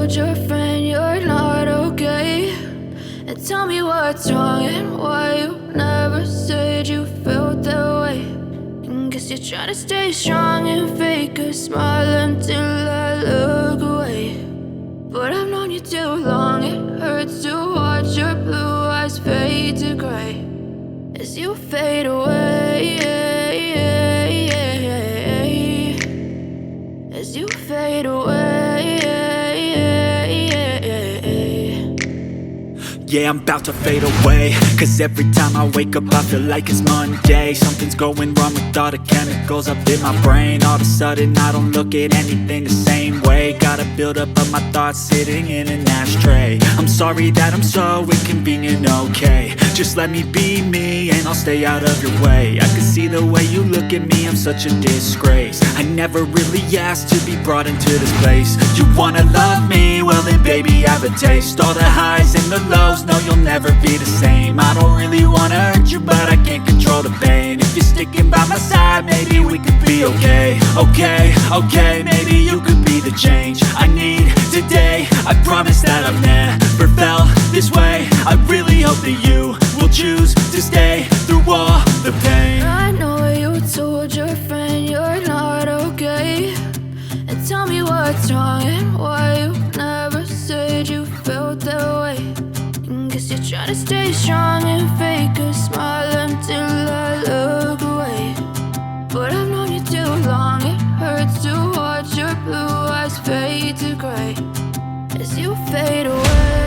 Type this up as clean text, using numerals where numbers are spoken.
told your friend you're not okay, and tell me what's wrong and why you never said you felt that way. And guess you're trying to stay strong and fake a smile until I look away. But I've known you too long, it hurts to watch your blue eyes fade to gray as you fade away, as you fade away. Yeah, I'm about to fade away, cause every time I wake up I feel like it's Monday. Something's going wrong with all the chemicals up in my brain. All of a sudden I don't look at anything the same way. Gotta build up of my thoughts sitting in an ashtray. I'm sorry that I'm so inconvenient, okay. Just let me be me and I'll stay out of your way. I can see the way you look at me, I'm such a disgrace. I never really asked to be brought into this place. You wanna love me? Well then baby have a taste. All the highs and the lows, no, you'll never be the same. I don't really wanna hurt you, but I can't control the pain. If you're sticking by my side, maybe we could be okay. Okay, maybe you could be the change I need today. I promise that I've never felt this way. I really hope that you will choose to stay through all the pain. I know you told your friend you're not okay, and tell me what's wrong and why you never said you felt that way. Guess you're trying to stay strong and fake a smile until I look away. But I've known you too long, it hurts to watch your blue eyes fade to gray as you fade away.